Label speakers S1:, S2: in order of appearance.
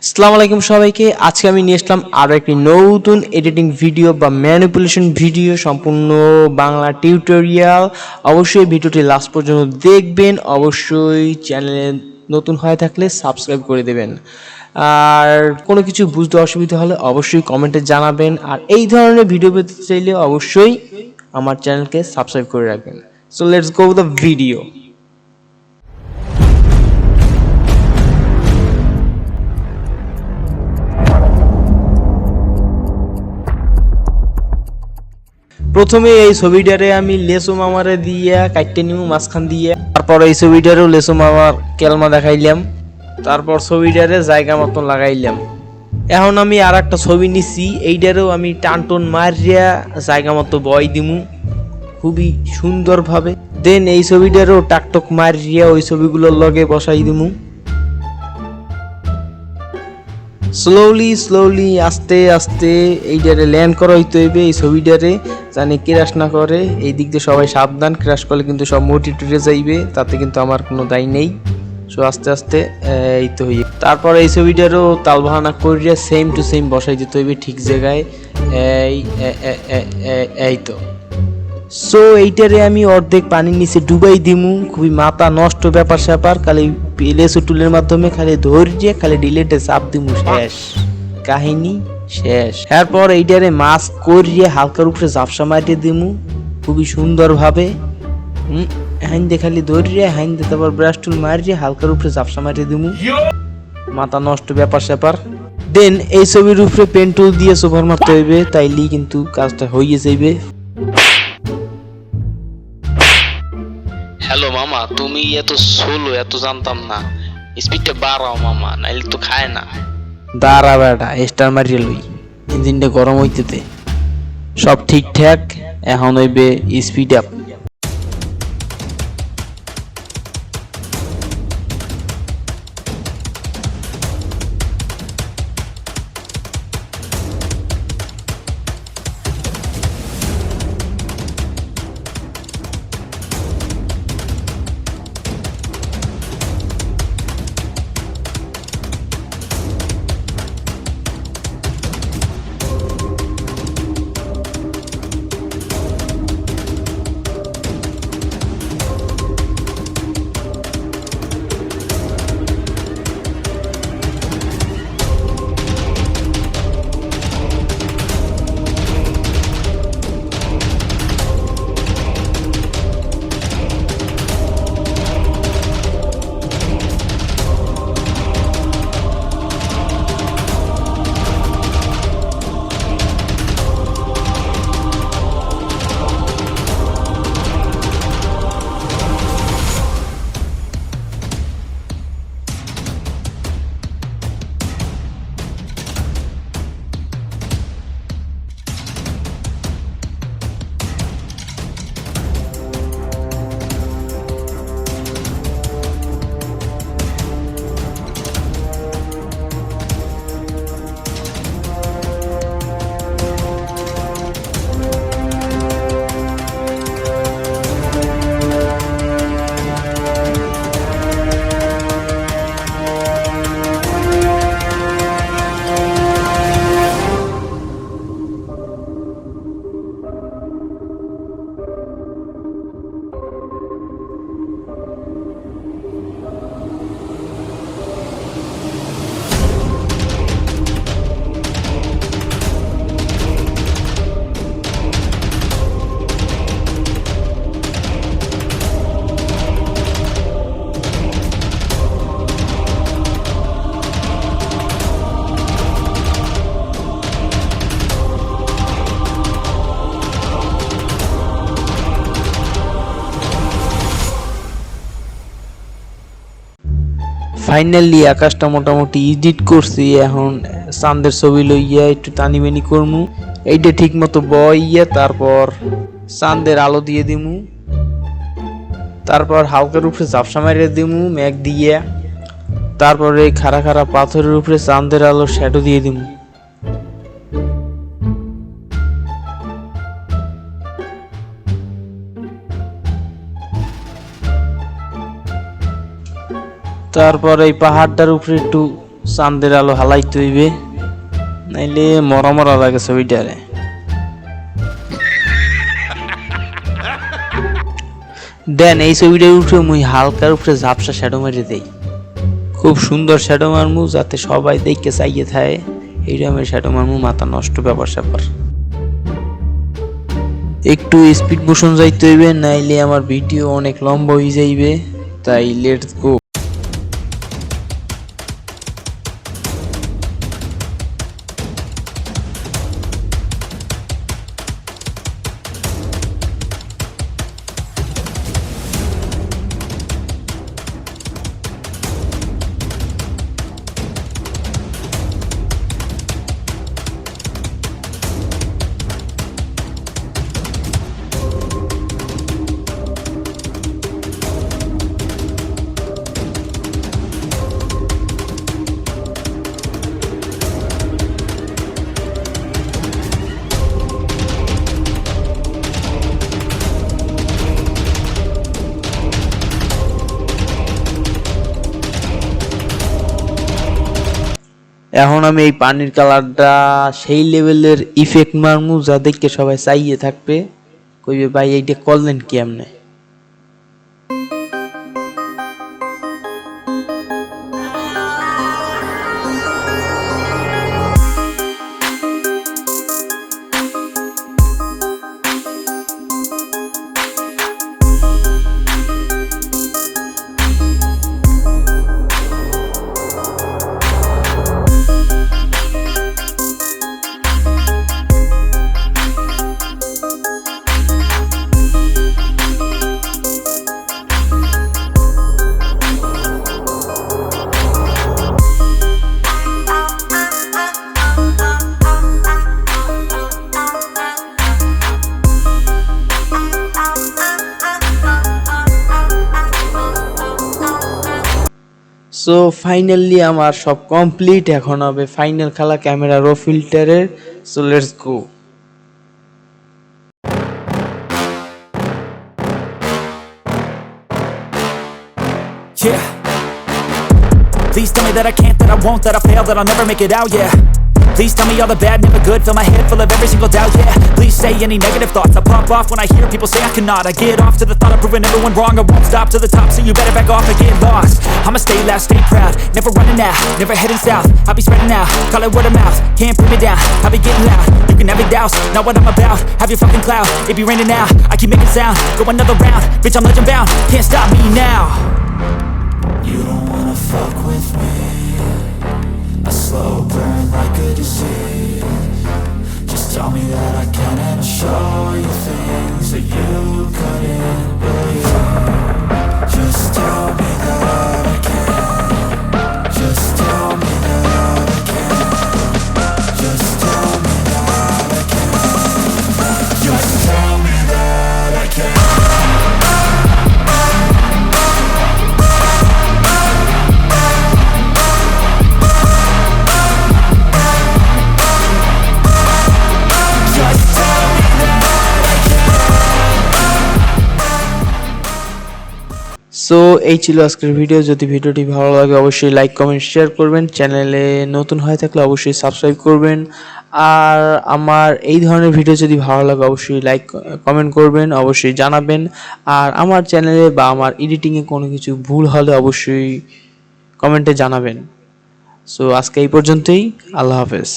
S1: আসসালামু আলাইকুম সবাইকে। আজকে আমি নিয়ে আসলাম আরও একটি নতুন এডিটিং ভিডিও বা ম্যানিপুলেশন ভিডিও, সম্পূর্ণ বাংলা টিউটোরিয়াল। অবশ্যই ভিডিওটি লাস্ট পর্যন্ত দেখবেন। অবশ্যই চ্যানেলে নতুন হয়ে থাকলে সাবস্ক্রাইব করে দেবেন। আর কোনো কিছু বুঝতে অসুবিধা হলে অবশ্যই কমেন্টে জানাবেন। আর এই ধরনের ভিডিও পেতে চাইলে অবশ্যই আমার চ্যানেলকে সাবস্ক্রাইব করে রাখবেন। So let's go the video. প্রথমে এই ছবিটারে আমি লেসু মামারে দিয়ে কাটতে নিব মাঝখান দিয়ে। তারপর এই ছবিটারেও লেসু মামার কেলমা দেখাইলাম। তারপর ছবিটারে জায়গা মতন লাগাইলাম। এখন আমি আর একটা ছবি নিছি, এইটারেও আমি টানটন মারিয়া জায়গা মতো বয় দিমু খুবই সুন্দরভাবে। দেন এই ছবিটারেও টাকটক মারিয়া ওই ছবিগুলোর লগে বসাই দিমু। স্লোলি আস্তে আস্তে এইটারে ল্যান্ড করা হইতে হইবে এই ছবিটারে, জানি ক্রাশ না করে। এই দিক দিয়ে সবাই সাবধান, ক্রাশ করলে কিন্তু সব মোটি টুটে যাইবে, তাতে কিন্তু আমার কোনো দায় নেই। সো আস্তে আস্তে এই তো হইবে। তারপর এই ছবিটারও তাল বাহানা করিয়া সেম টু সেম বসাই দিতে হইবে ঠিক জায়গায়। এই এই তো। সো এইটারে আমি অর্ধেক পানির নিচে ডুবাই দিমু। খুবই মাথা নষ্ট ব্যাপার স্যাপার, খালি লেসু টুলের মাধ্যমে খালি ধরিয়ে খালি ডিলেটে চাপ দিমু, শেষ কাহিনী শেষ। এরপর এইটারে মাছ করিয়ে হালকার উপরে ঝাপসা মারিয়ে দিমু খুবই সুন্দরভাবে। হাইন্দে খালি ধরিয়ে হাইন্দে তারপর ব্রাশ টুল মারিয়ে হালকার উপরে ঝাপসা মারিয়ে দিমু, মাথা নষ্ট ব্যাপার স্যাপার। দেন এই ছবির উপরে পেন টুল দিয়ে সোভার মারতে হইবে, তাইলেই কিন্তু কাজটা হইয়ে যাইবে।
S2: হ্যালো মামা, তুমি এত সোলো এত জানতাম না। স্পিডটা বাড়াও মামা, নাইলে তো খায় না।
S1: দাঁড়া বেটা, স্টার মারিয়ে লই, ইঞ্জিনটা গরম হইতেতে। সব ঠিকঠাক, এখন হইবে স্পিড আপ। ফাইনালি আকাশটা মোটামুটি এডিট করছি। এখন চাঁদের ছবি লইয়া একটু টানিবেনি করমু, এইটা ঠিক মতো বইয়া তারপর চাঁদের আলো দিয়ে দিমু। তারপর হালকার উপরে ঝাপসা মারিয়ে দিমু মেঘ দিয়ে। তারপরে এই খাড়া খাড়া পাথরের উপরে চাঁদের আলো শ্যাডো দিয়ে দিমু। তারপর এই পাহাড়টার উপরে একটু চাঁদের আলো হালাইতে হইবে, নাইলে মরা মরা লাগে ছবিটারে। দেন এই ছবিটার উঠে মুই হালকার উপরে ঝাপসা শ্যাডো মেরে দেই, খুব সুন্দর শ্যাডো মারমু যাতে সবাই দেখে চাইয়ে থাকে এইরকমের শ্যাডো মারমু, মাথা নষ্ট ব্যাপার স্যাপার। একটু স্পিড মোশন যাইতে হইবে, নাইলে আমার ভিডিও অনেক লম্বা হয়ে যাইবে, তাই লেটস গো। এখন আমি এই পানির কালারটা সেই লেভেলের ইফেক্ট মারমু যা দেখে সবাই চাইয়ে থাকবে, কইবে ভাই এইটা করলেন কেমনে। সো ফাইনালি আমার সব কমপ্লিট, এখন হবে ফাইনাল খেলা ক্যামেরা রো ফিল্টারের। So let's go.
S3: Yeah. Please tell me that I can't, that I won't, that I fail, that I'll never make it out, yeah. Please tell me all the bad, never good, fill my head full of every single doubt, yeah. Please say any negative thoughts, I pop off when I hear people say I cannot. I get off to the thought of proving everyone wrong, I won't stop to the top, so you better back off and get lost. I'ma stay loud, stay proud, never running out, never heading south. I'll be spreading out, call it word of mouth, can't put me down, I'll be getting loud. You can have it douse, not what I'm about, have your fucking cloud. It be raining now, I keep making sound, go another round, bitch I'm legend bound, can't stop me now. You don't wanna fuck with me, a slow burn like a disease. Just tell me that I can and I'll show you things that you couldn't believe. Just tell me that I can. Just tell me that I can. Just tell me that I can. Just tell me that I can.
S1: So এই ছিল আজকের video. যদি ভিডিওটি ভালো লাগে অবশ্যই like comment share করবেন, চ্যানেলে নতুন হয়ে থাকলে অবশ্যই সাবস্ক্রাইব করবেন। আর আমার এই ধরনের ভিডিও যদি ভালো লাগে অবশ্যই লাইক কমেন্ট করবেন, অবশ্যই জানাবেন। আর আমার চ্যানেলে বা আমার এডিটিংয়ে কোনো কিছু ভুল হলে অবশ্যই কমেন্টে জানাবেন। সো আজকে এই পর্যন্তই, আল্লাহ হাফেজ।